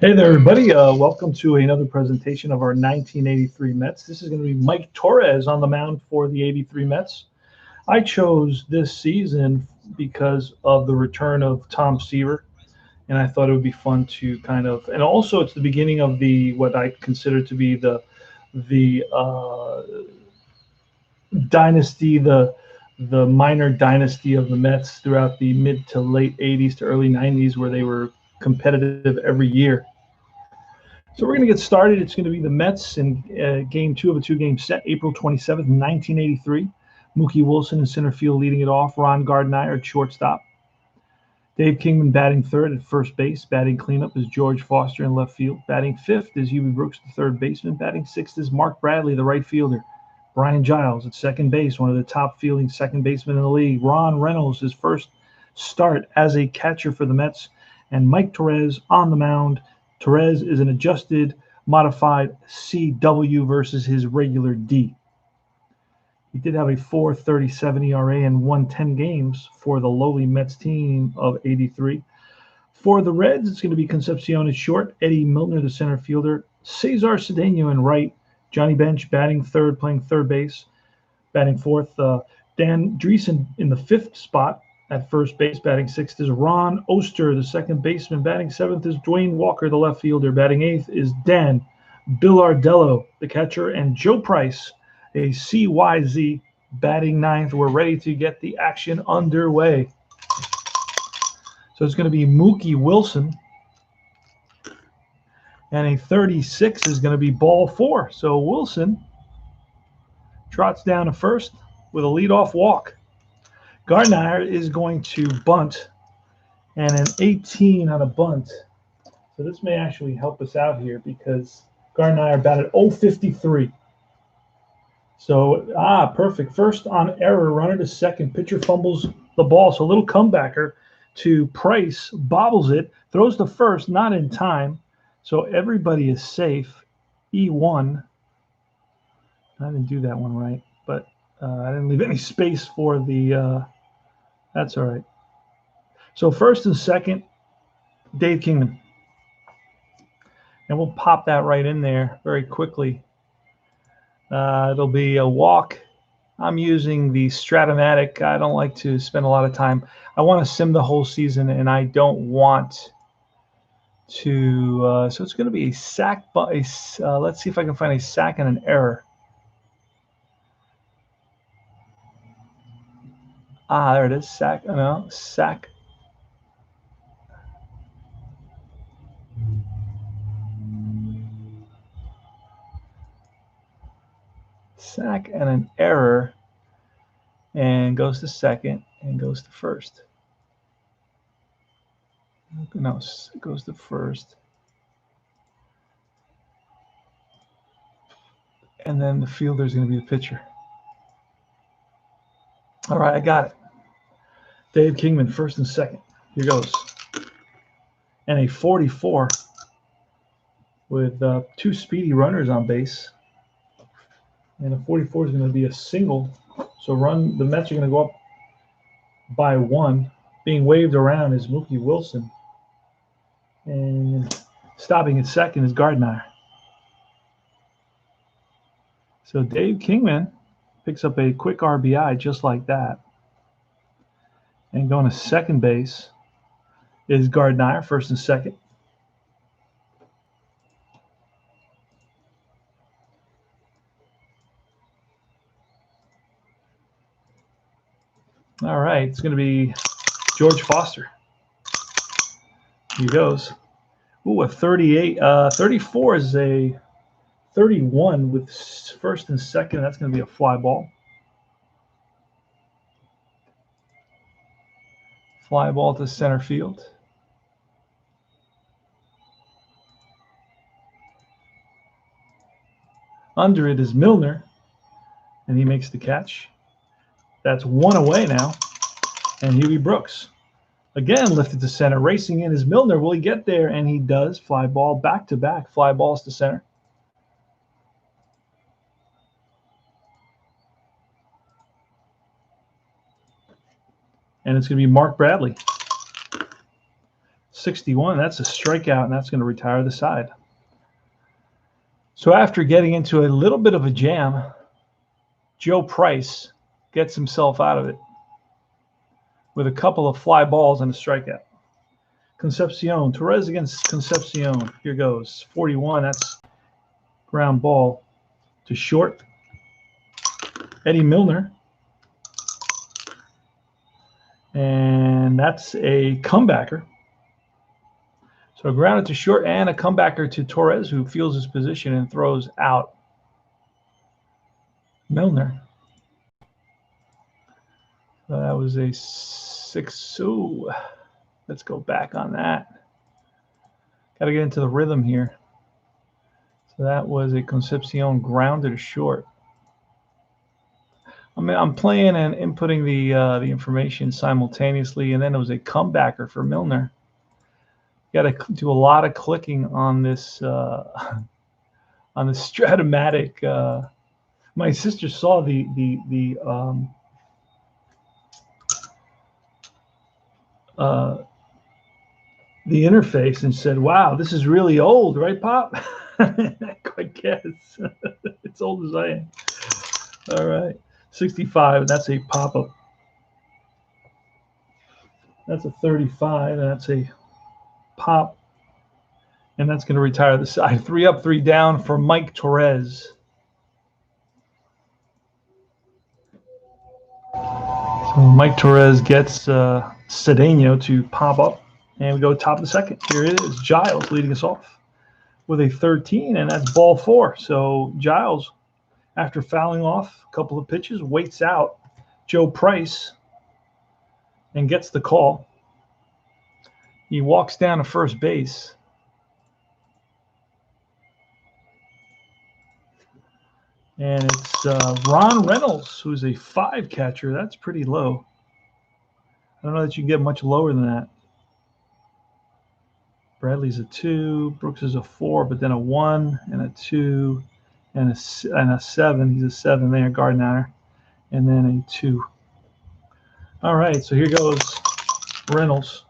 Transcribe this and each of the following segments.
Hey there, everybody. Welcome to another presentation of our 1983 Mets. This is going to be Mike Torres on the mound for the 83 Mets. I chose this season because of the return of Tom Seaver, and I thought it would be fun to and also it's the beginning of the what I consider to be the dynasty, the minor dynasty of the Mets throughout the mid to late 80s to early 90s, where they were competitive every year. So we're going to get started. It's going to be the Mets in game two of a two-game set, April 27th, 1983. Mookie Wilson in center field leading it off. Ron Gardner at shortstop. Dave Kingman batting third at first base. Batting cleanup is George Foster in left field. Batting fifth is Hubie Brooks, the third baseman. Batting sixth is Mark Bradley, the right fielder. Brian Giles at second base, one of the top fielding second basemen in the league. Ron Reynolds, his first start as a catcher for the Mets. And Mike Torres on the mound. Torres is an adjusted, modified CW versus his regular D. He did have a 4.37 ERA and won 10 games for the lowly Mets team of 83. For the Reds, it's going to be Concepcion at short, Eddie Milner, the center fielder, Cesar Cedeno in right, Johnny Bench batting third, playing third base, batting fourth, Dan Driessen in the fifth spot at first base. Batting sixth is Ron Oster, the second baseman. Batting seventh is Duane Walker, the left fielder. Batting eighth is Dan Billardello, the catcher, and Joe Price, a CYZ, batting ninth. We're ready to get the action underway. So it's going to be Mookie Wilson, and a 36 is going to be ball four. So Wilson trots down to first with a leadoff walk. Gardner is going to bunt, and an 18 on a bunt. So this may actually help us out here because Gardner batted 053. So, perfect. First on error, runner to second. Pitcher fumbles the ball. So a little comebacker to Price, bobbles it, throws to first, not in time. So everybody is safe. E1. I didn't do that one right, but I didn't leave any space for the. That's all right. So first and second, Dave Kingman. And we'll pop that right in there very quickly. It'll be a walk. I'm using the Stratomatic. I don't like to spend a lot of time. I want to sim the whole season, and I don't want to. So it's going to be a sack. Let's see if I can find a sack and an error. There it is. Sack. No, sack. Sack and an error, and goes to second and goes to first. No, it goes to first. And then the fielder is going to be the pitcher. All right, I got it. Dave Kingman, first and second. Here goes. And a 44 with two speedy runners on base. And a 44 is going to be a single. So the Mets are going to go up by one. Being waved around is Mookie Wilson. And stopping at second is Gardner. So Dave Kingman picks up a quick RBI just like that. And going to second base is Gardner, first and second. All right, it's going to be George Foster. Here goes. Ooh, a 38. 34 is a 31 with first and second. That's going to be a fly ball. Fly ball to center field. Under it is Milner, and he makes the catch. That's one away now. And Hubie Brooks again lifted to center. Racing in is Milner. Will he get there? And he does. Fly ball back to back. Fly balls to center. And it's going to be Mark Bradley. 61. That's a strikeout, and that's going to retire the side. So after getting into a little bit of a jam, Joe Price gets himself out of it with a couple of fly balls and a strikeout. Concepcion, Torres against Concepcion. Here goes. 41. That's ground ball to short. Eddie Milner. And that's a comebacker. So grounded to short and a comebacker to Torres, who feels his position and throws out Milner. So that was a 6. Ooh, let's go back on that. Got to get into the rhythm here. So that was a Concepcion grounded to short. I'm playing and inputting the information simultaneously, and then it was a comebacker for Milner. Got to do a lot of clicking on this on the Stratomatic. My sister saw the interface and said, "Wow, this is really old, right, Pop?" I guess it's old as I am. All right, 65, and that's a pop-up. That's a 35, and that's a pop, and that's going to retire the side. 3 up, 3 down for Mike Torres. So Mike Torres gets Cedeno to pop up, and we go top of the second. Here it is, Giles leading us off with a 13, and that's ball 4. So Giles, after fouling off a couple of pitches, waits out Joe Price and gets the call. He walks down to first base. And it's Ron Reynolds, who's a 5 catcher. That's pretty low. I don't know that you can get much lower than that. Bradley's a 2, Brooks is a 4, but then a 1 and a 2 and a 7. He's a 7 there, Gardner, and then a 2. All right, so here goes Reynolds,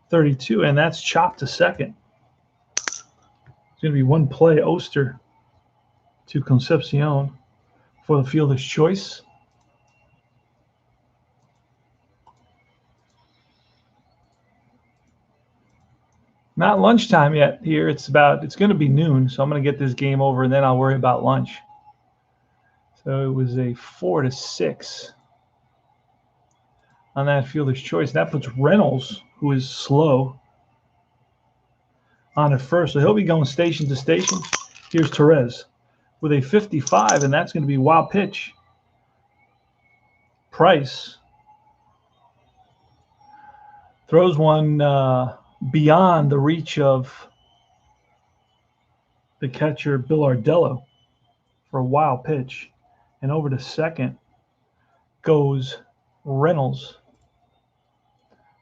32, and that's chopped to second. It's going to be one play, Oster to Concepcion for the fielder's choice. Not lunchtime yet here. It's going to be noon, so I'm going to get this game over, and then I'll worry about lunch. So it was a 4-6 on that fielder's choice. That puts Reynolds, who is slow, on at first. So he'll be going station to station. Here's Torres with a 55, and that's going to be wild pitch. Price throws one beyond the reach of the catcher, Bill Ardello, for a wild pitch. And over to second goes Reynolds.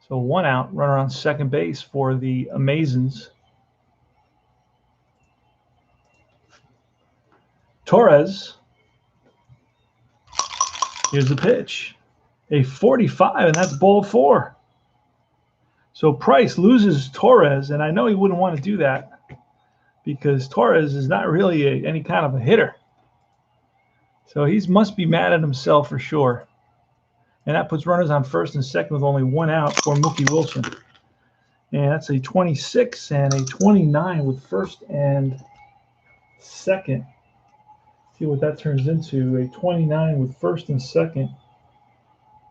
So 1 out, runner on second base for the Amazons. Torres, here's the pitch. A 45, and that's ball 4. So Price loses Torres, and I know he wouldn't want to do that because Torres is not really any kind of a hitter. So he must be mad at himself for sure. And that puts runners on first and second with only 1 out for Mookie Wilson. And that's a 26 and a 29 with first and second. See what that turns into. A 29 with first and second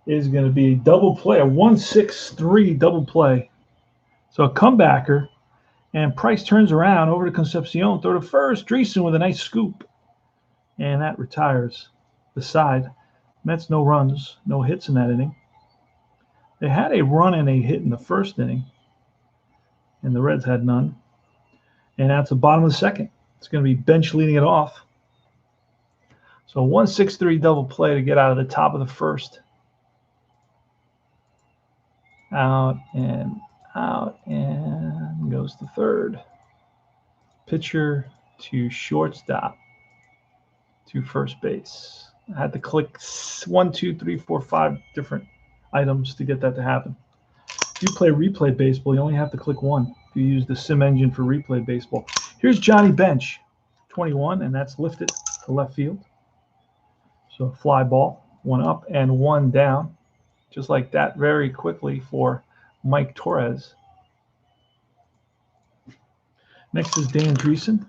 is going to be a double play, a 1-6-3 double play. So a comebacker, and Price turns around over to Concepcion, throw to first. Driessen with a nice scoop, and that retires the side. Mets no runs, no hits in that inning. They had a run and a hit in the first inning, and the Reds had none. And that's the bottom of the second. It's going to be Bench leading it off. So 1-6-3 double play to get out of the top of the first. Out and goes to third. Pitcher to shortstop to first base. I had to click 1, 2, 3, 4, 5 different items to get that to happen. If you play replay baseball, you only have to click one if you use the sim engine for replay baseball. Here's Johnny Bench, 21, and that's lifted to left field. So a fly ball, one up and one down, just like that, very quickly for Mike Torres. Next is Dan Driessen,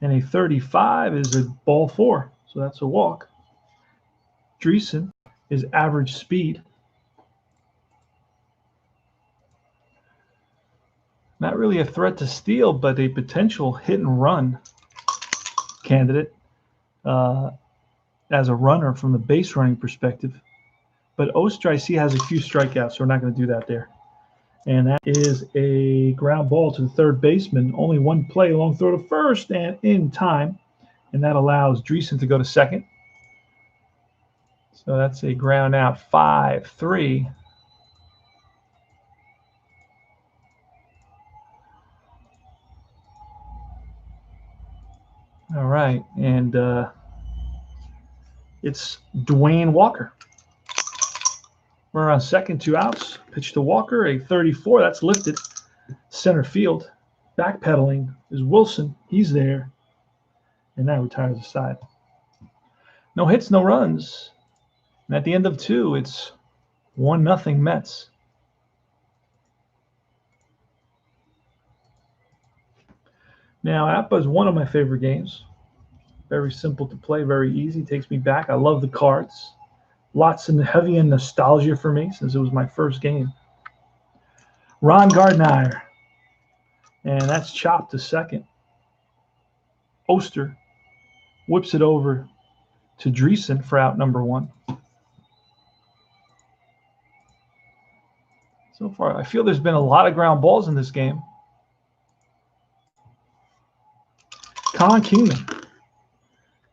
and a 35 is a ball four, so that's a walk. Driessen is average speed. Not really a threat to steal, but a potential hit and run candidate as a runner from the base running perspective. But Osterreich has a few strikeouts, so we're not going to do that there. And that is a ground ball to the third baseman. Only one play, long throw to first and in time. And that allows Driessen to go to second. So that's a ground out, 5-3. All right, and it's Duane Walker. We're on second, 2 outs. Pitch to Walker, a 34. That's lifted. Center field. Backpedaling is Wilson. He's there. And now retires the side. No hits, no runs. And at the end of 2, it's 1-0 Mets. Now, APBA is one of my favorite games. Very simple to play, very easy. Takes me back. I love the cards. Lots and heavy in nostalgia for me since it was my first game. Ron Gardner. And that's chopped to second. Oster whips it over to Driessen for out number 1. So far, I feel there's been a lot of ground balls in this game. Con Kingman.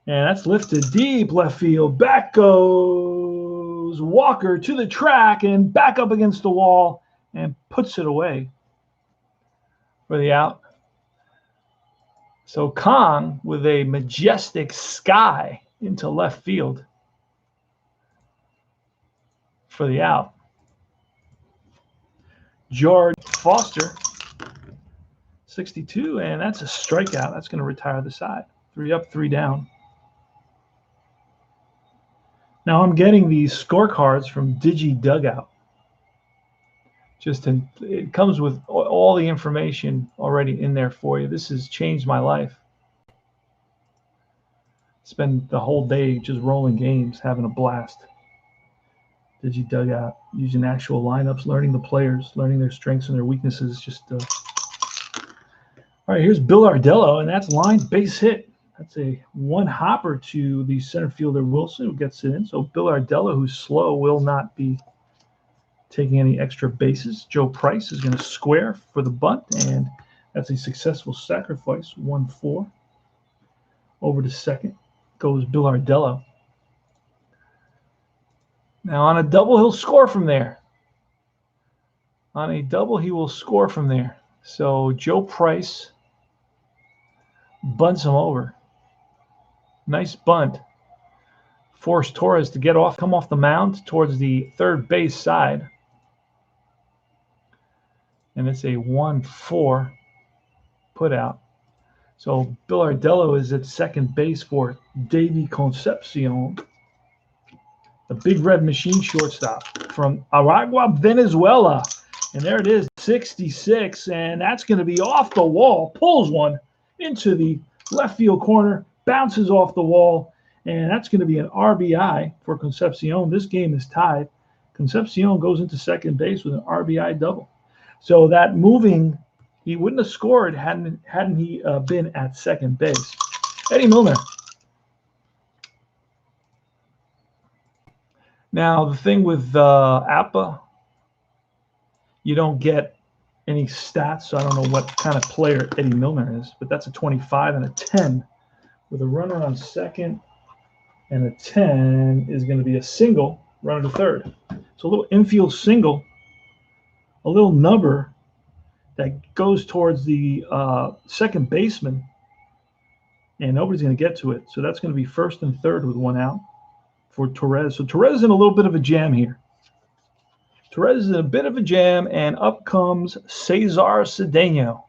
And that's lifted deep left field. Back goes Walker to the track and back up against the wall and puts it away for the out. So Kong with a majestic sky into left field for the out. George Foster, 62, and that's a strikeout. That's going to retire the side. 3 up, 3 down. Now I'm getting these scorecards from Digi Dugout. It comes with all the information already in there for you. This has changed my life. Spend the whole day just rolling games, having a blast. Digi Dugout, using actual lineups, learning the players, learning their strengths and their weaknesses. All right, here's Bill Ardello, and that's line base hit. That's a 1 hopper to the center fielder Wilson, who gets it in. So Bill Ardello, who's slow, will not be taking any extra bases. Joe Price is going to square for the bunt, and that's a successful sacrifice. 1-4. Over to second goes Bill Ardello. Now on a double, he'll score from there. On a double, he will score from there. So Joe Price bunts him over. Nice bunt. Forced Torres to come off the mound towards the third base side. And it's a 1-4 put out. So Bill Ardello is at second base for Davy Concepcion, the big red machine shortstop from Aragua, Venezuela. And there it is, 66, and that's going to be off the wall. Pulls one into the left field corner, bounces off the wall, and that's going to be an RBI for Concepcion. This game is tied. Concepcion goes into second base with an RBI double. So that moving, he wouldn't have scored hadn't he been at second base. Eddie Milner. Now, the thing with APBA, you don't get any stats, so I don't know what kind of player Eddie Milner is, but that's a 25 and a 10 with a runner on second, and a 10 is going to be a single, runner to third. So a little infield single, a little number that goes towards the second baseman, and nobody's going to get to it. So that's going to be first and third with 1 out for Torres. So Torres is in a little bit of a jam here. Torres is in a bit of a jam, and up comes Cesar Cedeno.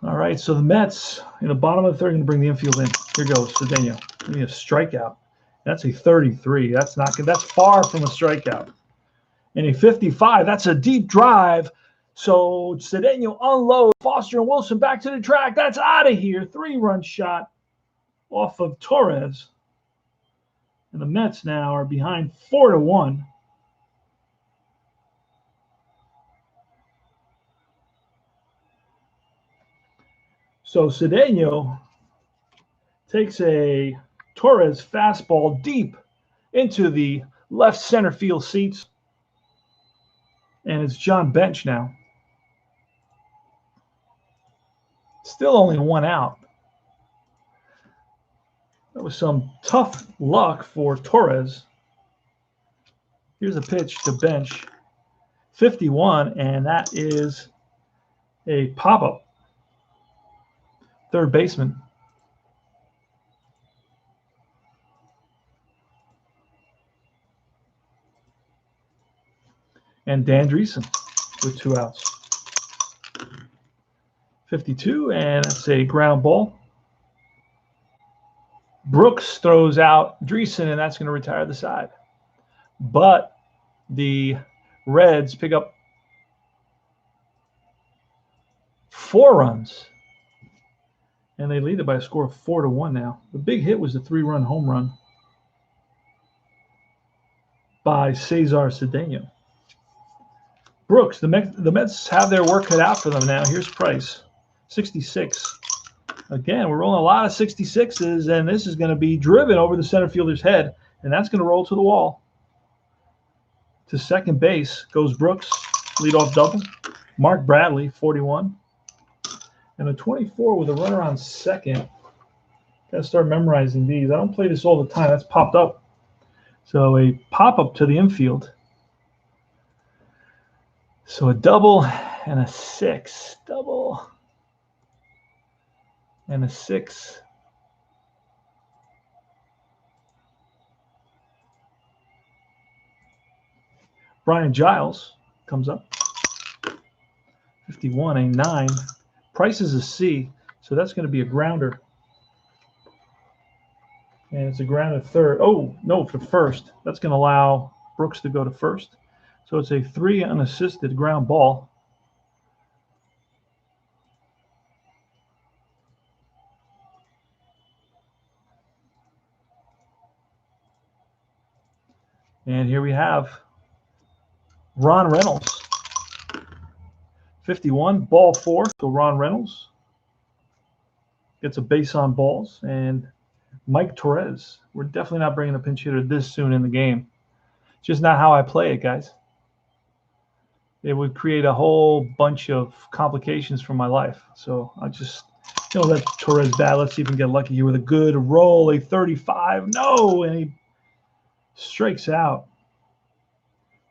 All right, so the Mets in the bottom of the third are going to bring the infield in. Here goes Cedeno. Give me a strikeout. That's a 33. That's not good. That's far from a strikeout. And a 55. That's a deep drive. So Cedeno unloads. Foster and Wilson back to the track. That's out of here. 3-run shot off of Torres. And the Mets now are behind 4-1. So Cedeno takes a Torres fastball deep into the left center field seats. And it's John Bench now. Still only 1 out. That was some tough luck for Torres. Here's a pitch to Bench. 51, and that is a pop-up. Third baseman. And Dan Driessen with 2 outs. 52, and it's a ground ball. Brooks throws out Driessen, and that's going to retire the side. But the Reds pick up 4 runs, and they lead it by a score of 4-1 now. The big hit was the 3-run home run by Cesar Cedeno. Brooks, the Mets have their work cut out for them now. Here's Price, 66. Again, we're rolling a lot of 66s, and this is going to be driven over the center fielder's head, and that's going to roll to the wall. To second base goes Brooks, leadoff double. Mark Bradley, 41. And a 24 with a runner on second. Got to start memorizing these. I don't play this all the time. That's popped up. So a pop-up to the infield. So a double and a 6. Double and a 6. Brian Giles comes up. 51, a 9. Price is a C, so that's going to be a grounder. And it's a grounder third. Oh, no, for first. That's going to allow Brooks to go to first. So it's a 3 unassisted ground ball. And here we have Ron Reynolds. 51, ball 4. So Ron Reynolds gets a base on balls. And Mike Torres. We're definitely not bringing a pinch hitter this soon in the game. Just not how I play it, guys. It would create a whole bunch of complications for my life. So I just, let Torres bat. Let's see if we can get lucky here with a good roll. A 35. No, and he strikes out.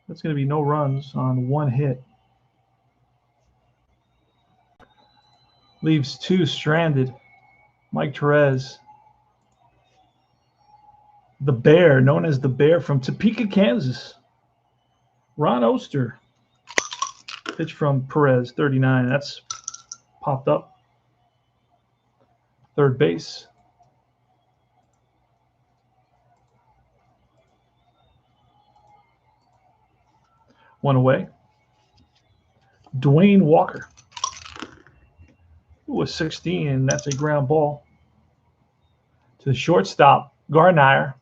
That's going to be no runs on 1 hit. Leaves 2 stranded. Mike Torres. The Bear, known as the Bear from Topeka, Kansas. Ron Oster. Pitch from Perez, 39. That's popped up. Third base. One away. Duane Walker. Ooh, a 16, and that's a ground ball. To the shortstop, Garnier.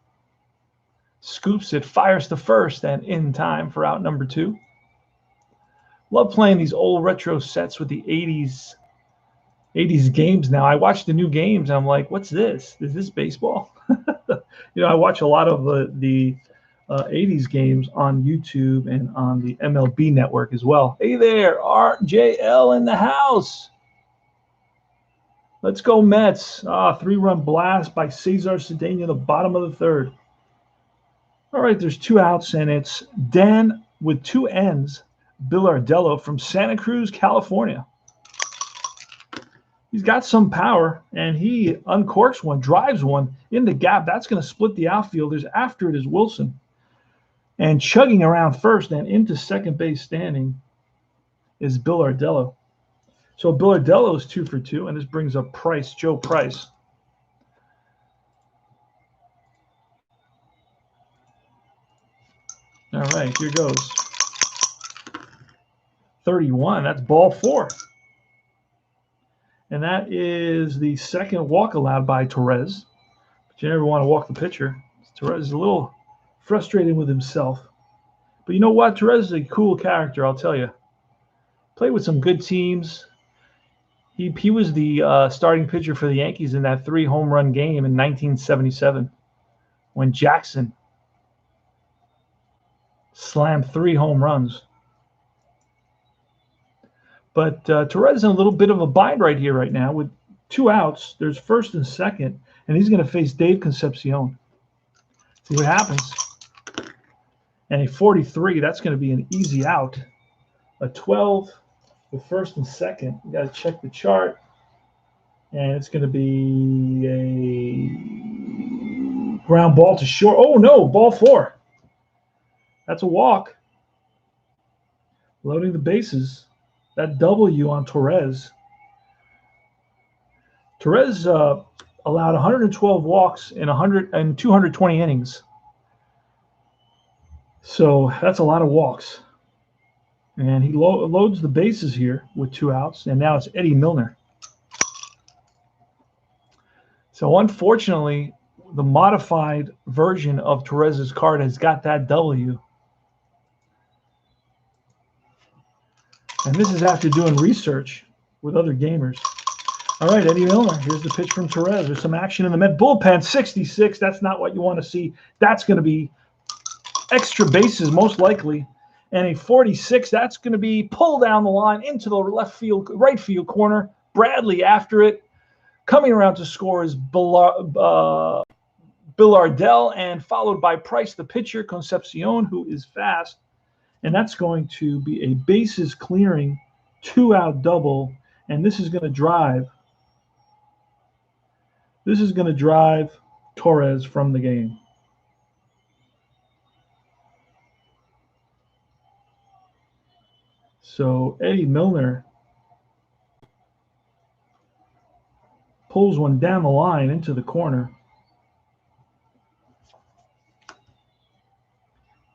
Scoops it, fires to first, and in time for out number 2. Love playing these old retro sets with the 80s games now. I watch the new games, and I'm like, what's this? Is this baseball? I watch a lot of the 80s games on YouTube and on the MLB network as well. Hey there, RJL in the house. Let's go Mets. 3-run blast by Cesar Cedeno, the bottom of the third. All right, there's 2 outs, and it's Dan with 2 N's, Billardello from Santa Cruz, California. He's got some power, and he uncorks one, drives one in the gap. That's going to split the outfielders. After it is Wilson. And chugging around first and into second base standing is Bill Ardello. So Bill Ardello is 2 for 2, and this brings up Price, Joe Price. All right, here goes. 31, that's ball 4. And that is the second walk allowed by Torres. But you never want to walk the pitcher. Torres is a little frustrated with himself. But you know what? Torres is a cool character, I'll tell you. Played with some good teams. He was the starting pitcher for the Yankees in that 3 home run game in 1977 when Jackson slammed 3 home runs. But Torres is in a little bit of a bind right now with 2 outs. There's first and second, and he's going to face Dave Concepcion. See what happens. And a 43, that's going to be an easy out. A 12 with first and second. You got to check the chart. And it's going to be a ground ball to short. Oh, no, ball 4. That's a walk. Loading the bases. That W on Torres. Torres allowed 112 walks in 220 innings. So that's a lot of walks. And he loads the bases here with 2 outs. And now it's Eddie Milner. So unfortunately, the modified version of Torres's card has got that W. And this is after doing research with other gamers. All right, Eddie Milner. Here's the pitch from Torres. There's some action in the Met bullpen. 66. That's not what you want to see. That's going to be extra bases, most likely. And a 46. That's going to be pulled down the line into the right field corner. Bradley after it. Coming around to score is Bill Ardell, and followed by Price, the pitcher, Concepcion, who is fast. And that's going to be a bases clearing 2-out double. And this is going to drive Torres from the game. So Eddie Milner pulls one down the line into the corner.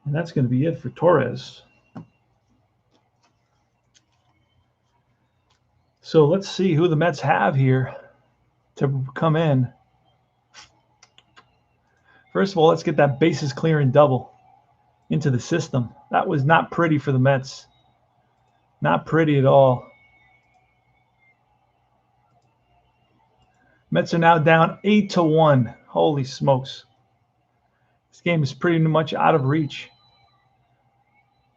And that's going to be it for Torres. So let's see who the Mets have here to come in. First of all, let's get that bases clearing double into the system. That was not pretty for the Mets. Not pretty at all. Mets are now down 8-1. Holy smokes. This game is pretty much out of reach.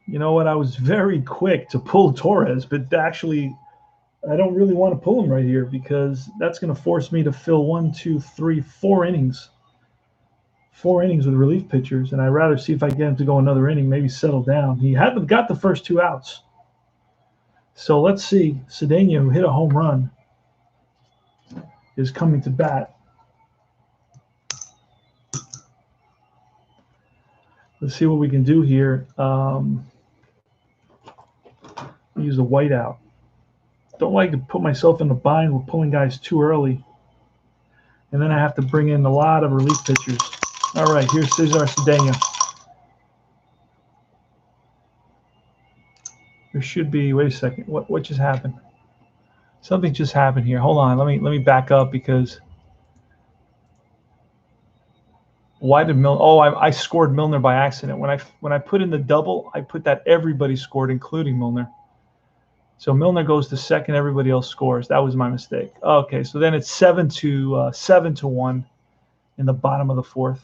You know what? I was very quick to pull Torres, but actually I don't really want to pull him right here because that's going to force me to fill 4 innings. 4 innings with relief pitchers, and I'd rather see if I get him to go another inning, maybe settle down. He hadn't got the first 2 outs. So let's see. Cedeno, who hit a home run, is coming to bat. Let's see what we can do here. Use a whiteout. Don't like to put myself in a bind with pulling guys too early. And then I have to bring in a lot of relief pitchers. All right, here's Cesar Cedeno. There should be, wait a second, what just happened? Something just happened here. Hold on, let me back up because why did Milner? Oh, I scored Milner by accident. When I put in the double, I put that everybody scored, including Milner. So Milner goes to second, everybody else scores. That was my mistake. Okay, so then it's 7-1 in the bottom of the 4th.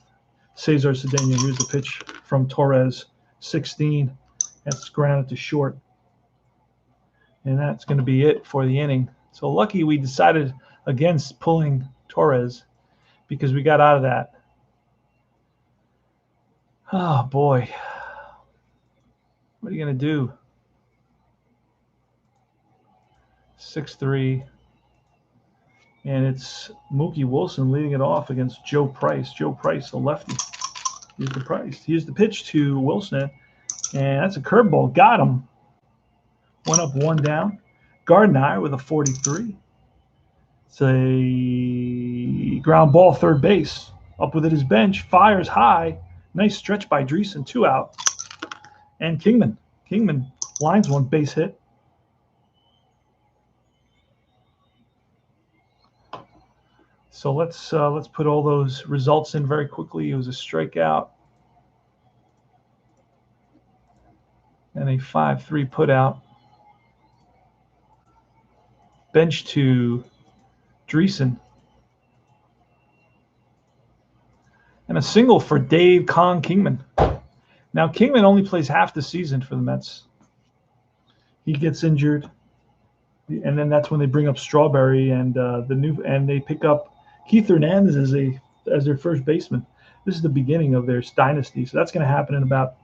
Cesar Cedeno, here's the pitch from Torres, 16. That's grounded to short. And that's going to be it for the inning. So lucky we decided against pulling Torres because we got out of that. Oh, boy. What are you going to do? 6-3. And it's Mookie Wilson leading it off against Joe Price. Joe Price, the lefty. Here's the price. Here's the pitch to Wilson, and that's a curveball. Got him. One up, one down. Gardner with a 43. It's a ground ball, third base. Up with it is Bench. Fires high. Nice stretch by Driessen. 2 out. And Kingman. Kingman lines one, base hit. So let's put all those results in very quickly. It was a strikeout and a 5-3 putout. Bench to Driessen. And a single for Dave Kong Kingman. Now Kingman only plays half the season for the Mets. He gets injured, and then that's when they bring up Strawberry and they pick up Keith Hernandez as their first baseman. This is the beginning of their dynasty, so that's going to happen in about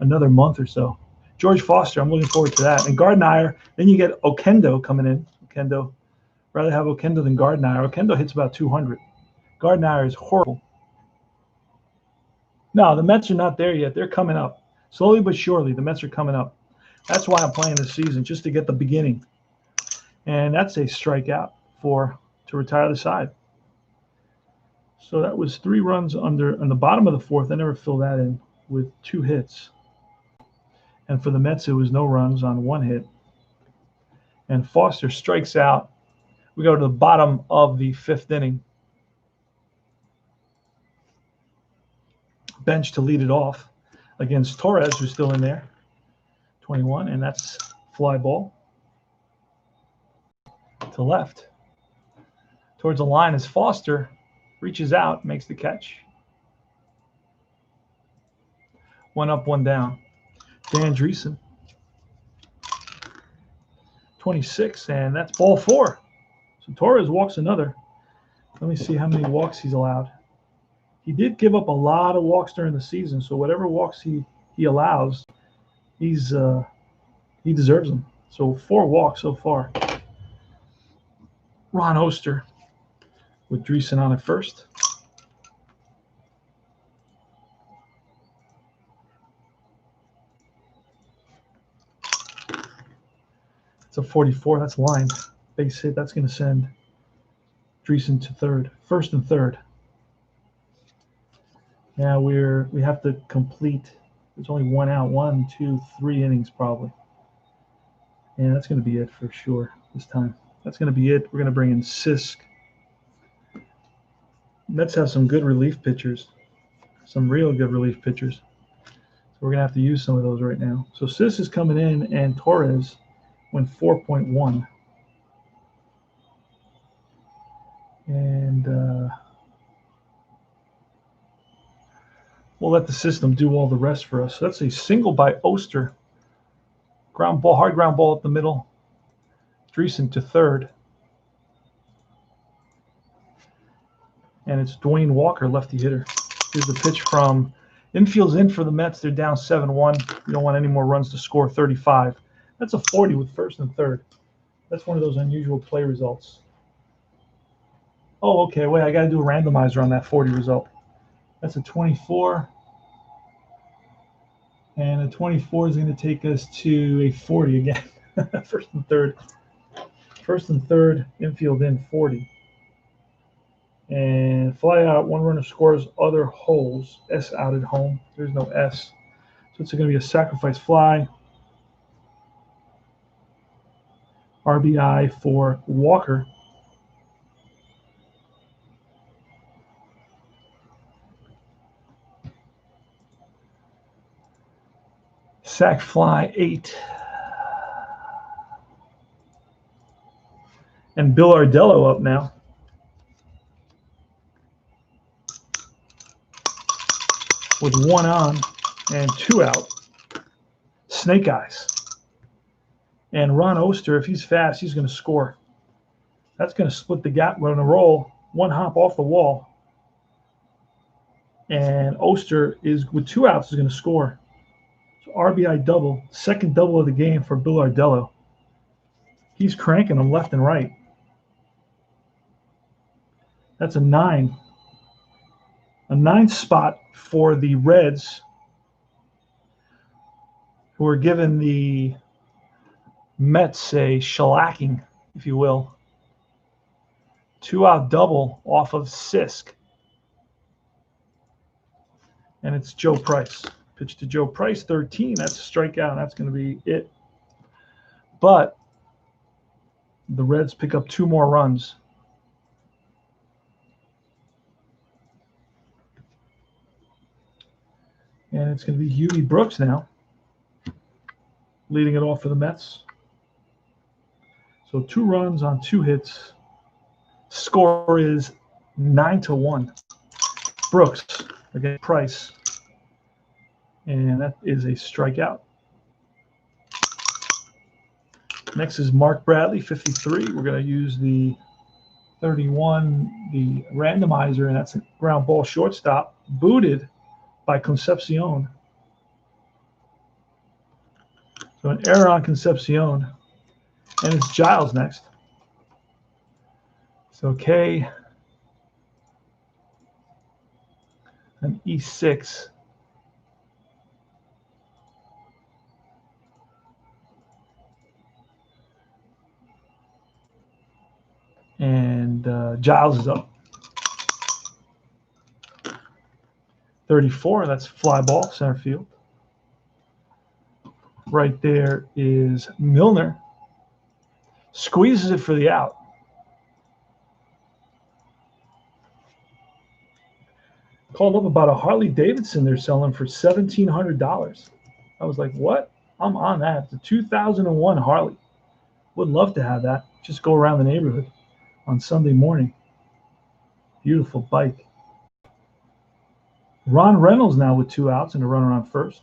another month or so. George Foster, I'm looking forward to that. And Gardner, then you get Okendo coming in. Okendo, rather have Okendo than Gardner. Okendo hits about 200. Gardner is horrible. No, the Mets are not there yet. They're coming up. Slowly but surely, the Mets are coming up. That's why I'm playing this season, just to get the beginning. And that's a strikeout to retire the side. So that was 3 runs on the bottom of the 4th. I never fill that in with 2 hits. And for the Mets, it was no runs on 1 hit. And Foster strikes out. We go to the bottom of the 5th inning. Bench to lead it off against Torres, who's still in there. 21, and that's fly ball to left. Towards the line is Foster. Reaches out, makes the catch. 1 up, 1 down. Dan Driessen. 26, and that's ball 4. So Torres walks another. Let me see how many walks he's allowed. He did give up a lot of walks during the season, so whatever walks he allows, he deserves them. So 4 walks so far. Ron Oster with Driessen on at first. It's a 44. That's lined. Base hit. That's going to send Driessen to third. First and third. Now we have to complete. There's only 1 out. 1, 2, 3 innings probably. And that's going to be it for sure this time. That's going to be it. We're going to bring in Sisk. Mets have some good relief pitchers. Some real good relief pitchers. So we're going to have to use some of those right now. So Sisk is coming in, and Torres went 4.1. And we'll let the system do all the rest for us. So that's a single by Oster. Ground ball, hard ground ball up the middle. Driessen to third. And it's Duane Walker, lefty hitter. Here's the pitch from infield's in for the Mets. They're down 7-1. You don't want any more runs to score 35. That's a 40 with first and third. That's one of those unusual play results. Oh, okay. Wait, I got to do a randomizer on that 40 result. That's a 24. And a 24 is going to take us to a 40 again. First and third. First and third, infield in 40. And fly out, 1 runner scores, other holes. S out at home. There's no S. So it's going to be a sacrifice fly. RBI for Walker. Sac fly 8. And Bill Ardello up now. With 1 on and 2 out. Snake eyes. And Ron Oster, if he's fast, he's going to score. That's going to split the gap. We're going to roll 1 hop off the wall. And Oster is, with 2 outs, is going to score. So RBI double, second double of the game for Bill Ardello. He's cranking them left and right. That's a 9. A ninth spot for the Reds, who are giving the Mets a shellacking, if you will. 2-out double off of Sisk. And it's Joe Price. Pitch to Joe Price, 13. That's a strikeout. That's going to be it. But the Reds pick up 2 more runs. And it's going to be Huey Brooks now, leading it off for the Mets. So 2 runs on 2 hits. Score is 9-1. Brooks against Price. And that is a strikeout. Next is Mark Bradley, 53. We're going to use the 31, the randomizer, and that's a ground ball shortstop. Booted by Concepcion. So an error on Concepcion. And it's Giles next. So K, an E6. And Giles is up. 34, that's fly ball, center field. Right there is Milner. Squeezes it for the out. Called up about a Harley Davidson they're selling for $1,700. I was like, what? I'm on that. It's a 2001 Harley. Would love to have that. Just go around the neighborhood on Sunday morning. Beautiful bike. Ron Reynolds now with 2 outs and a runner on first.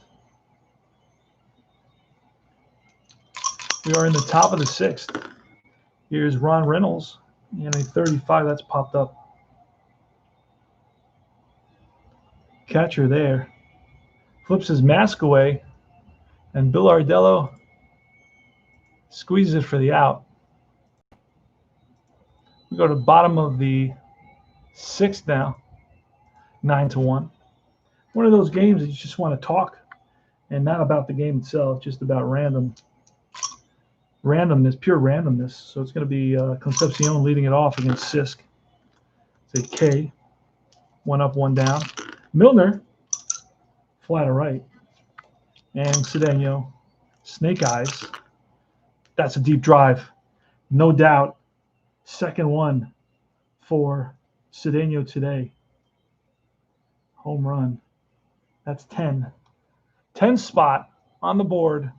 We are in the top of the 6th. Here's Ron Reynolds and a 35 that's popped up. Catcher there. Flips his mask away, and Bill Ardello squeezes it for the out. We go to the bottom of the 6th now, 9-1. One of those games that you just want to talk, and not about the game itself, just about randomness, pure randomness. So it's going to be Concepcion leading it off against Sisk. It's a K, 1 up, 1 down. Milner, fly to right, and Cedeno, snake eyes. That's a deep drive, no doubt. Second one for Cedeno today. Home run. That's 10. 10 spot on the board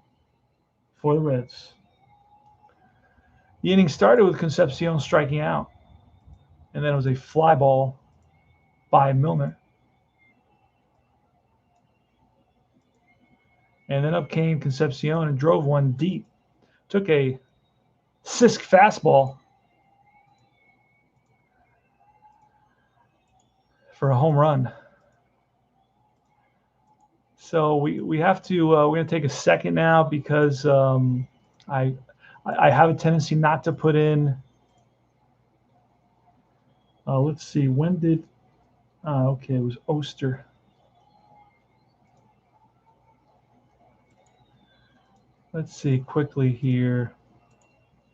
for the Reds. The inning started with Concepcion striking out, and then it was a fly ball by Milner. And then up came Concepcion and drove one deep. Took a Sisk fastball for a home run. So we have to we're going to take a second now because I have a tendency not to put in. Let's see, when did? Okay, it was Oster. Let's see quickly here.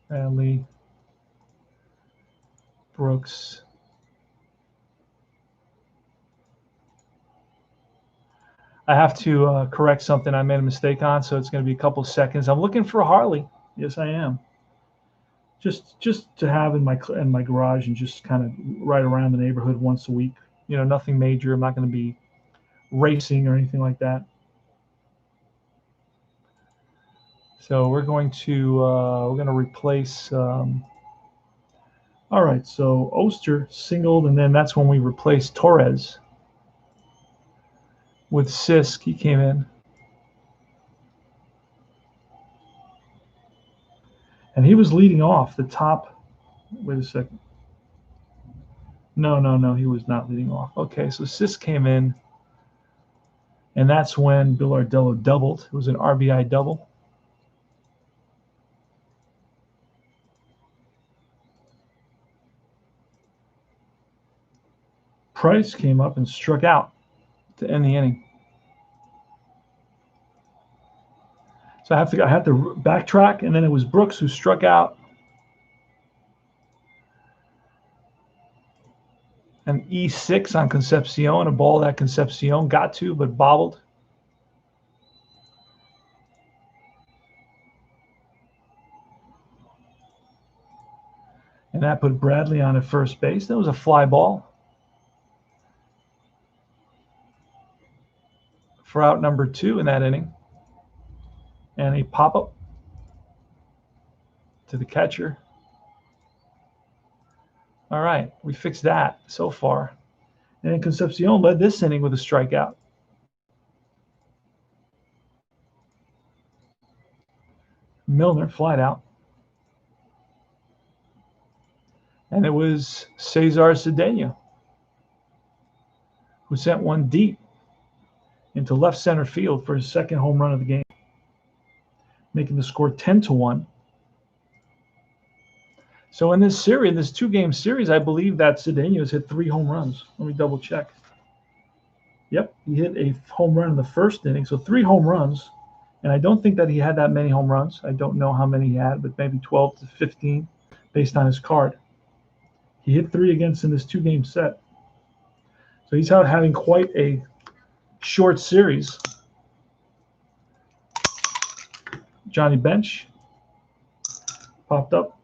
Bradley, Brooks. I have to correct something I made a mistake on, so it's going to be a couple seconds. I'm looking for a Harley. Yes, I am. Just to have in my garage and just kind of ride around the neighborhood once a week. You know, nothing major. I'm not going to be racing or anything like that. So we're going to replace. All right, so Oster singled, and then that's when we replaced Torres with Sisk. He came in. And he was leading off the top. Wait a second. No, he was not leading off. Okay, so Sisk came in, and that's when Bill Ardello doubled. It was an RBI double. Price came up and struck out to end the inning. So I had to backtrack, and then it was Brooks who struck out. An E6 on Concepcion, a ball that Concepcion got to but bobbled. And that put Bradley on at first base. That was a fly ball for out number 2 in that inning. And a pop-up to the catcher. All right, we fixed that so far. And then Concepcion led this inning with a strikeout. Milner flied out. And it was Cesar Cedeno who sent one deep into left center field for his second home run of the game, making the score 10-1. So in this series, this 2-game series, I believe that Cedeno has hit 3 home runs. Let me double check. Yep, he hit a home run in the first inning, so 3 home runs. And I don't think that he had that many home runs. I don't know how many he had, but maybe 12 to 15 based on his card. He hit 3 against in this 2-game set. So he's out having quite a short series. Johnny Bench popped up.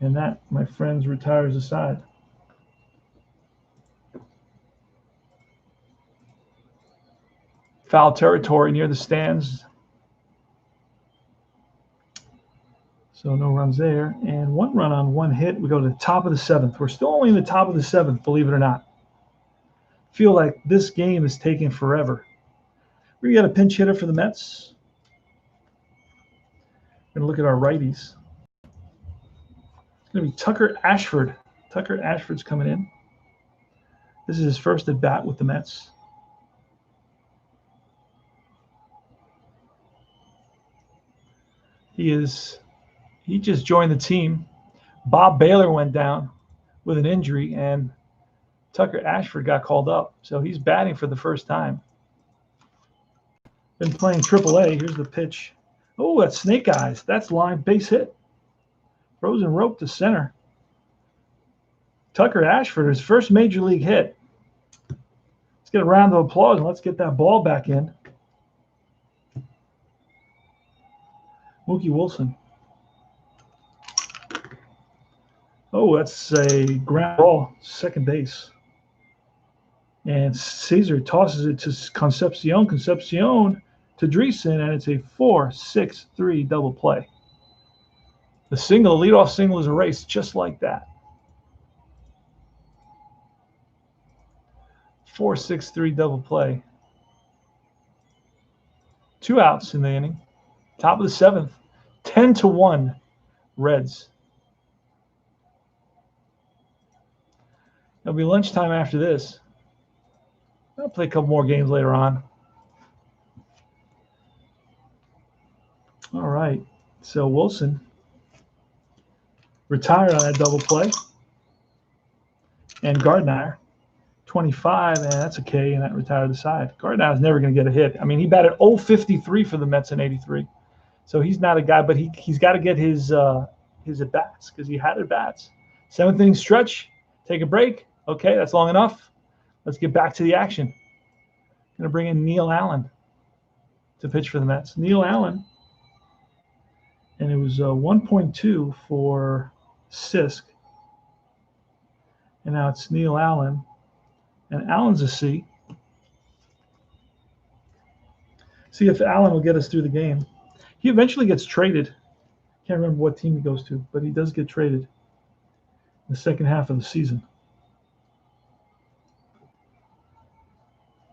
And that, my friends, retires aside. Foul territory near the stands. So no runs there. And 1 run on 1 hit. We go to the top of the 7th. We're still only in the top of the 7th, believe it or not. Feel like this game is taking forever. We got a pinch hitter for the Mets. We're going to look at our righties. It's going to be Tucker Ashford. Tucker Ashford's coming in. This is his first at bat with the Mets. He just joined the team. Bob Baylor went down with an injury, and Tucker Ashford got called up. So he's batting for the first time. Been playing AAA. Here's the pitch. Oh, that's snake eyes. That's line base hit. Frozen rope to center. Tucker Ashford, his first major league hit. Let's get a round of applause and let's get that ball back in. Mookie Wilson. Oh, that's a ground ball, second base. And Caesar tosses it to Concepcion. Concepcion to Driessen, and it's a 4-6-3 double play. The leadoff single is erased just like that. 4-6-3 double play. 2 outs in the inning. Top of the 7th. 10-1 Reds. It'll be lunchtime after this. I'll play a couple more games later on. All right. So Wilson retired on that double play. And Gardner, 25, and that's a K, and that retired the side. Gardner is never going to get a hit. I mean, he batted 0-53 for the Mets in '83. So he's not a guy, but he's got to get his at-bats because he had at-bats. 7th inning stretch, take a break. Okay, that's long enough. Let's get back to the action. Going to bring in Neil Allen to pitch for the Mets. Neil Allen, and it was 1.2 for Sisk. And now it's Neil Allen, and Allen's a C. See if Allen will get us through the game. He eventually gets traded. Can't remember what team he goes to, but he does get traded in the second half of the season.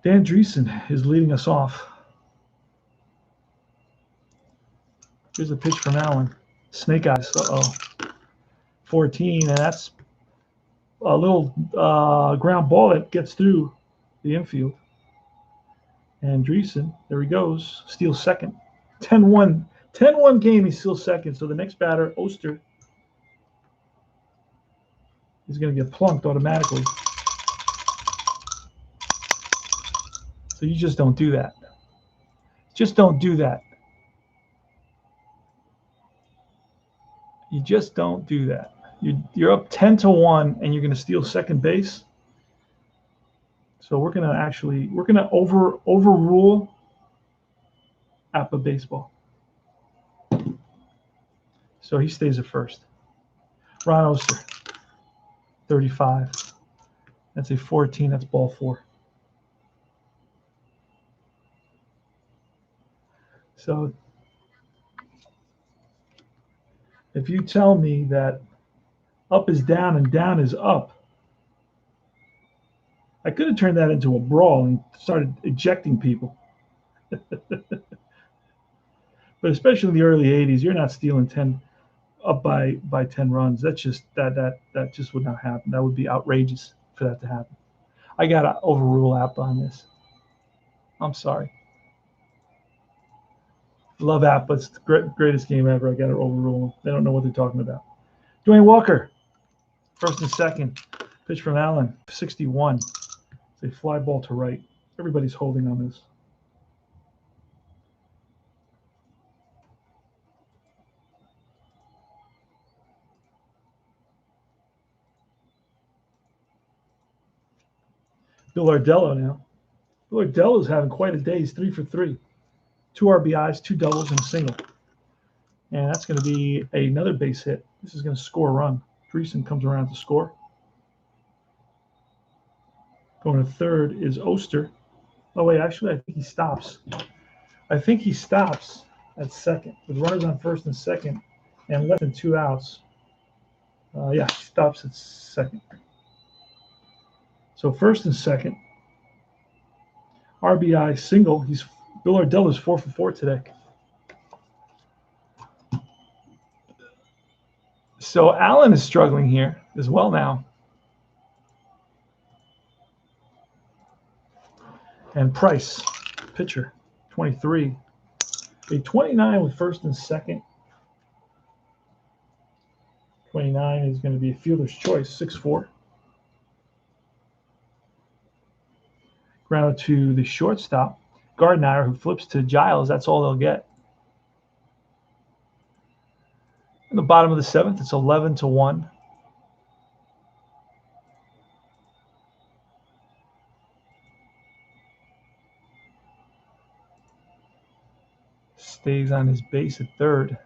Dan Driessen is leading us off. Here's a pitch from Allen. Snake eyes. 14, and that's a little ground ball that gets through the infield. And Driessen, there he goes, steals second. 10-1. 10-1 game, he steals second. So the next batter, Oster, is going to get plunked automatically. So you just don't do that. Just don't do that. You just don't do that. You're up 10-1, and you're going to steal second base. So we're going to overrule APBA baseball. So he stays at first. Ron Oster, 35. That's a 14. That's ball 4. So if you tell me that up is down and down is up, I could have turned that into a brawl and started ejecting people. But especially in the early 80s, you're not stealing 10 up by 10 runs. That's just that just would not happen. That would be outrageous for that to happen. I gotta overrule APBA on this. I'm sorry. Love APBA. It's the greatest game ever. I gotta overrule them. They don't know what they're talking about. Duane Walker, first and second. Pitch from Allen, 61. It's a fly ball to right. Everybody's holding on this. Bill Ardello now. Bill Ardello's having quite a day. He's 3 for 3. 2 RBIs, 2 doubles, and a single. And that's going to be another base hit. This is going to score a run. Driessen comes around to score. Going to third is Oster. Oh, wait, actually, I think he stops. I think he stops at second. With runners on first and second and less than 2 outs. Yeah, he stops at second. So first and second. RBI single. Bill Ardello's 4 for 4 today. So Allen is struggling here as well now. And Price, pitcher, 23. A 29 with first and second. 29 is going to be a fielder's choice, 6'4". Grounded to the shortstop, Gardner, who flips to Giles. That's all they'll get. In the bottom of the 7th, it's 11-1. Stays on his base at third.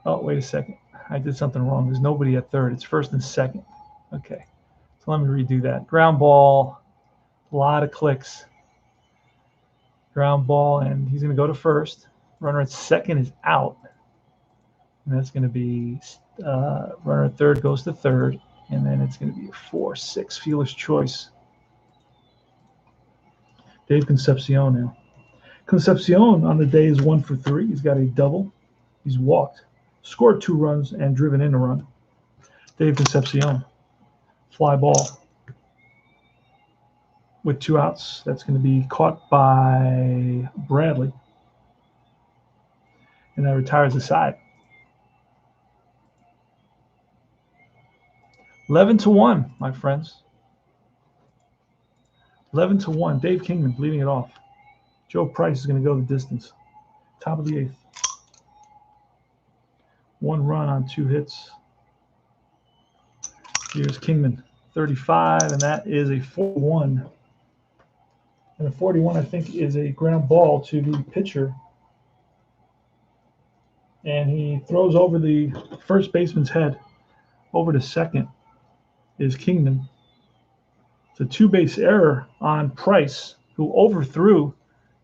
Oh, wait a second. I did something wrong. There's nobody at third. It's first and second. Okay. So let me redo that. Ground ball, a lot of clicks. Ground ball, and he's going to go to first. Runner at second is out. And that's going to be runner at third goes to third. And then it's going to be a 4-6 fielder's choice. Dave Concepcion now. Concepcion on the day is 1 for 3. He's got a double. He's walked, scored 2 runs, and driven in a run. Dave Concepcion. Fly ball. With 2 outs, that's going to be caught by Bradley. And that retires the side. 11-1, my friends. 11-1. Dave Kingman leading it off. Joe Price is going to go the distance. Top of the 8th. 1 run on 2 hits. Here's Kingman, 35, and that is a 41. And a 41, I think, is a ground ball to the pitcher. And he throws over the first baseman's head. Over to second is Kingman. It's a 2-base error on Price, who overthrew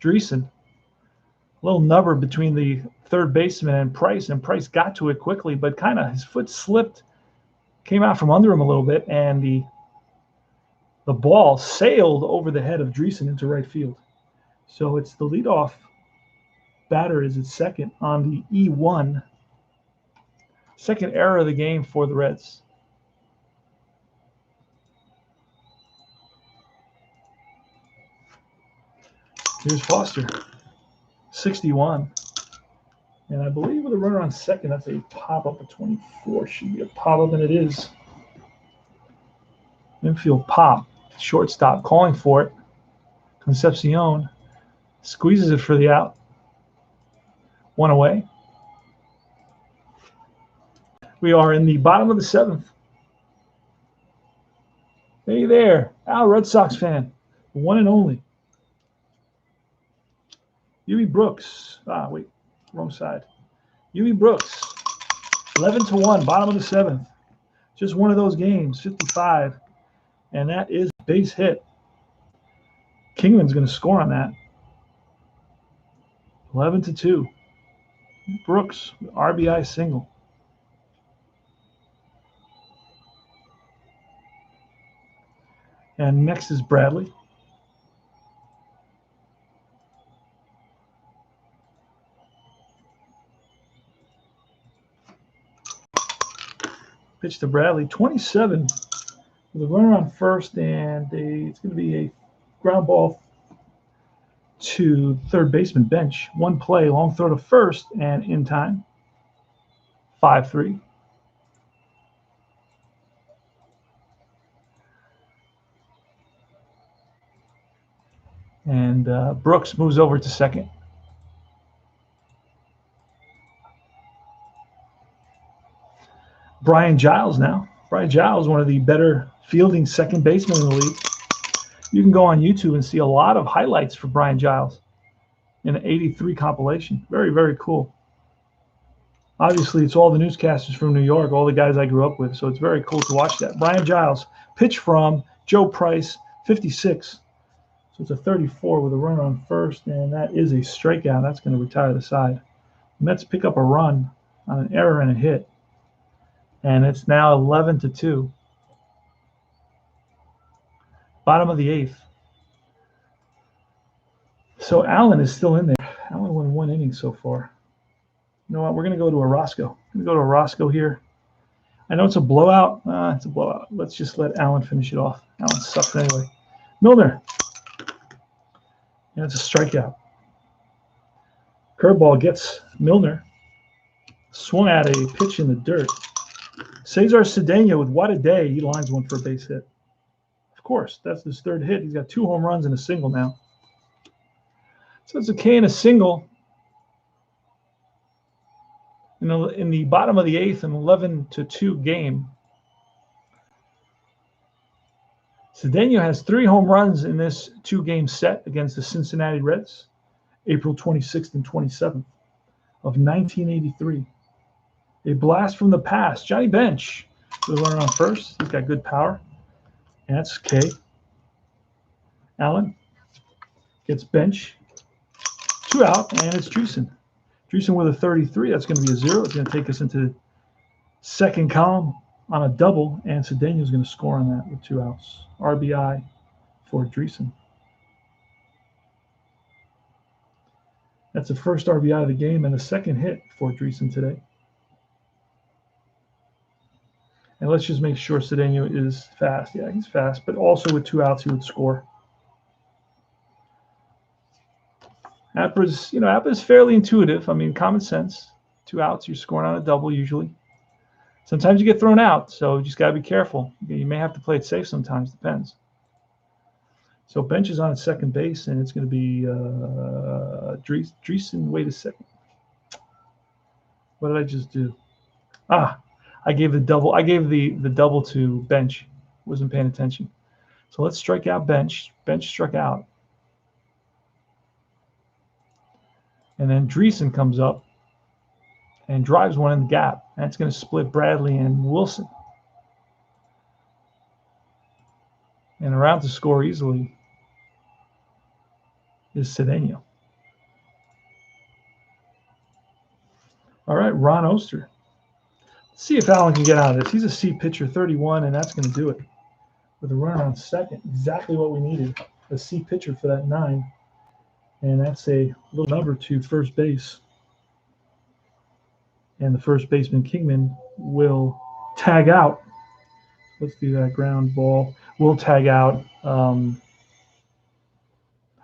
Driessen. A little nubber between the third baseman and Price got to it quickly, but kind of his foot slipped, came out from under him a little bit, and the ball sailed over the head of Driessen into right field. So it's the leadoff batter is at second on the E1. Second error of the game for the Reds. Here's Foster, 61. And I believe with a runner on second, that's a pop-up of 24. Should be a pop-up, and it is. Infield pop. Shortstop calling for it. Concepcion squeezes it for the out. One away. We are in the bottom of the seventh. Hey there, Al, Red Sox fan. One and only. Huey Brooks. Wait, wrong side. Huey Brooks. 11-1, bottom of the seventh. Just one of those games, 55. And that is base hit. Kingman's going to score on that. 11-2. Brooks, RBI single. And next is Bradley. Pitch to Bradley, 27 with a runner on first, and it's going to be a ground ball to third baseman bench. One play, long throw to first, and in time. 5-3. And Brooks moves over to second. Brian Giles now. Brian Giles, one of the better fielding second basemen in the league. You can go on YouTube and see a lot of highlights for Brian Giles in an 83 compilation. Very, very cool. Obviously, it's all the newscasters from New York, all the guys I grew up with, so it's very cool to watch that. Brian Giles, pitch from Joe Price, 56. So it's a 34 with a runner on first, and that is a strikeout. That's going to retire the side. Mets pick up a run on an error and a hit, and it's now 11-2. Bottom of the eighth. So Allen is still in there. Allen won one inning so far. You know what? We're going to go to Orozco. We're going to go to Orozco here. I know it's a blowout. It's a blowout. Let's just let Allen finish it off. Allen sucks anyway. Milner. And it's a strikeout. Curveball gets Milner. Swung at a pitch in the dirt. Cesar Cedeno with what a day. He lines one for a base hit. Of course, that's his third hit. He's got 2 home runs and a single now. So it's a K and a single. In the bottom of the eighth, an 11-2 game. Cedeno has 3 home runs in this 2-game set against the Cincinnati Reds, April 26th and 27th of 1983. A blast from the past. Johnny Bench with a runner on first. He's got good power. And that's K. Allen gets Bench. 2 out, and it's Driessen. Driessen with a 33. That's going to be a 0. It's going to take us into second column on a double, and Cedeno is going to score on that with 2 outs. RBI for Driessen. That's the first RBI of the game and the second hit for Driessen today. And let's just make sure Cedeno is fast. Yeah, he's fast, but also with 2 outs, he would score. APBA is fairly intuitive. I mean, common sense. 2 outs, you're scoring on a double usually. Sometimes you get thrown out, so you just got to be careful. You may have to play it safe sometimes, depends. So Bench is on at second base, and it's going to be Driessen. Wait a second. What did I just do? I gave the double. I gave the double to Bench. Wasn't paying attention. So let's strike out Bench. Bench struck out. And then Driessen comes up and drives one in the gap. That's going to split Bradley and Wilson. And around to score easily is Cedeno. All right, Ron Oster. Let's see if Allen can get out of this. He's a C pitcher, 31, and that's going to do it. With a runner on second, exactly what we needed. A C pitcher for that 9. And that's a little number to first base. And the first baseman, Kingman, will tag out. Let's do that ground ball. We'll tag out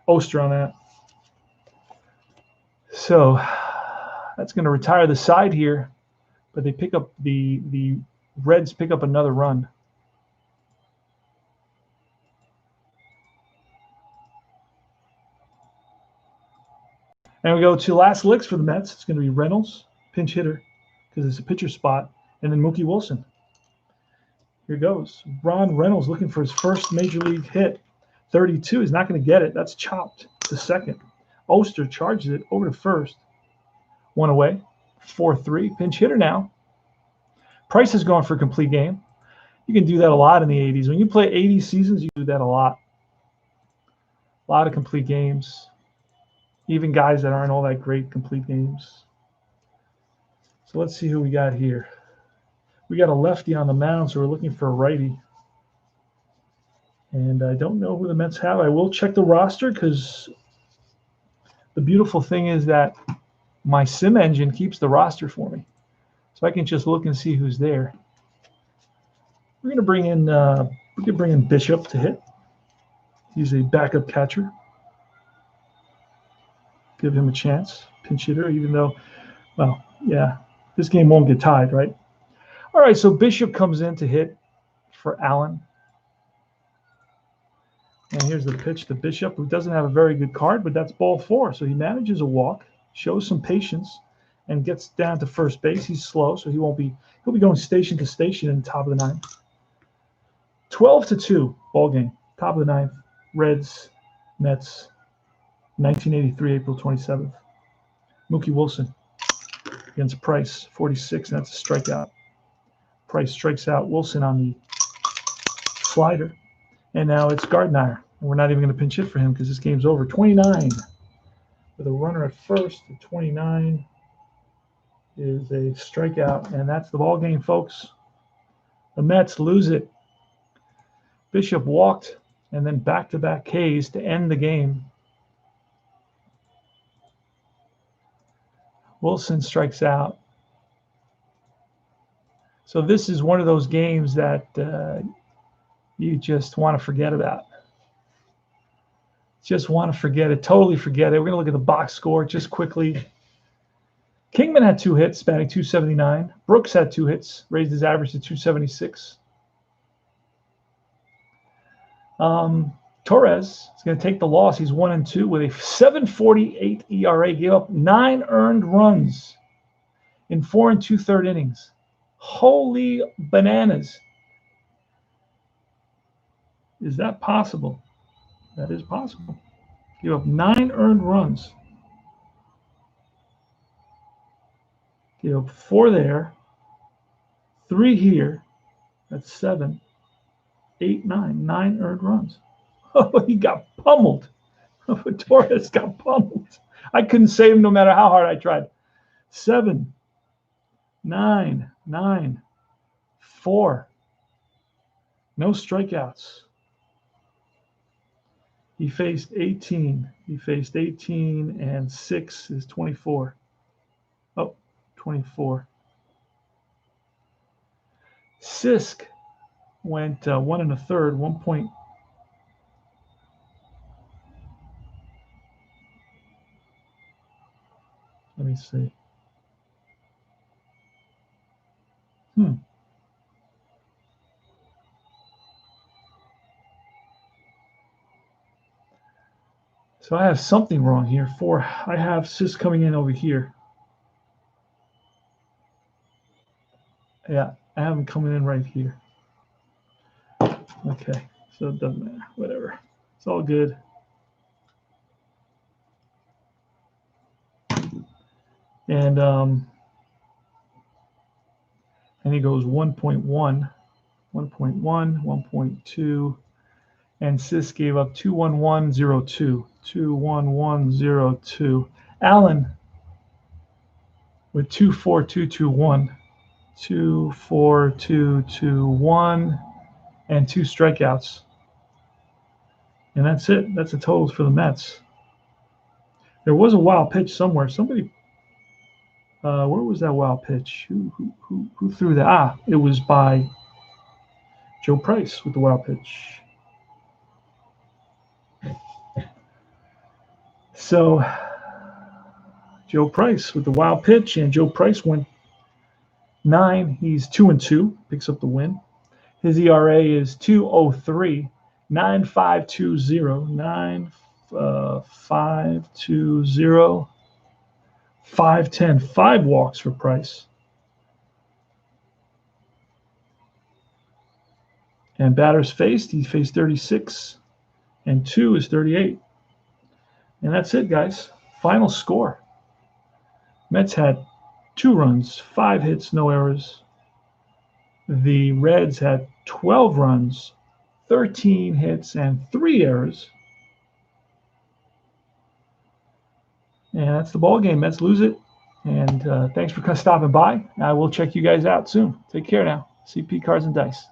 Oster on that. So That's going to retire the side here, but they pick up the Reds pick up another run. And we go to last licks for the Mets. It's going to be Reynolds, pinch hitter, because it's a pitcher spot, and then Mookie Wilson. Here goes. Ron Reynolds looking for his first major league hit. 32. He's not going to get it. That's chopped to second. Oster charges it over to first. One away. 4-3. Pinch hitter now. Price has gone for a complete game. You can do that a lot in the 80s. When you play 80 seasons, you do that a lot. A lot of complete games. Even guys that aren't all that great complete games. So let's see who we got here. We got a lefty on the mound, so we're looking for a righty. And I don't know who the Mets have. I will check the roster because the beautiful thing is that my sim engine keeps the roster for me. So I can just look and see who's there. We're going to bring in Bishop to hit. He's a backup catcher. Give him a chance. Pinch hitter, even though, well, yeah, this game won't get tied, right? All right, so Bishop comes in to hit for Allen. And here's the pitch to Bishop, who doesn't have a very good card, but that's ball 4. So he manages a walk, shows some patience, and gets down to first base. He's slow, so he'll be going station to station in the top of the 9th. 12-2 ball game, top of the 9th. Reds, Mets, 1983, April 27th. Mookie Wilson against Price, 46, and that's a strikeout. Price strikes out Wilson on the slider. And now it's Gardner. And we're not even going to pinch hit for him because this game's over. 29 with a runner at first. The 29 is a strikeout, and that's the ball game, folks. The Mets lose it. Bishop walked, and then back-to-back Ks to end the game. Wilson strikes out. So this is one of those games that you just want to forget about. Just want to forget it, totally forget it. We're going to look at the box score just quickly. Kingman had 2 hits, batting .279. Brooks had 2 hits, raised his average to .276. Torres is going to take the loss. He's 1-2 with a 7.48 ERA. Gave up 9 earned runs in 4 2/3 innings. Holy bananas. Is that possible? That is possible. Give up 9 earned runs. Give up 4 there. 3 here. That's 7, 8, 9. 9 earned runs. Oh, he got pummeled. Torres got pummeled. I couldn't save him no matter how hard I tried. 7, 9, 9, 4. No strikeouts. He faced 18. He faced 18, and 6 is 24. Oh, 24. Sisk went 1 1/3, 1 point. Let me see. So I have something wrong here. I have Sisk coming in over here. Yeah, I have him coming in right here. Okay, so it doesn't matter. Whatever. It's all good. And he goes 1.1, 1.1, 1.2, and Sis gave up 21102, 21102. Allen with 24221, 24221, and 2 strikeouts. And that's it. That's the totals for the Mets. There was a wild pitch somewhere. Somebody, where was that wild pitch? Who threw that? It was by Joe Price with the wild pitch. So, Joe Price with the wild pitch, and Joe Price went 9. He's 2-2, picks up the win. His ERA is 2.03, 9.520, 9.520, 510, 5 walks for Price. And batters faced, he faced 36, and 2 is 38. And that's it, guys. Final score. Mets had 2 runs, 5 hits, no errors. The Reds had 12 runs, 13 hits, and 3 errors. And that's the ball game. Mets lose it. And thanks for stopping by. I will check you guys out soon. Take care now. CP Cards and Dice.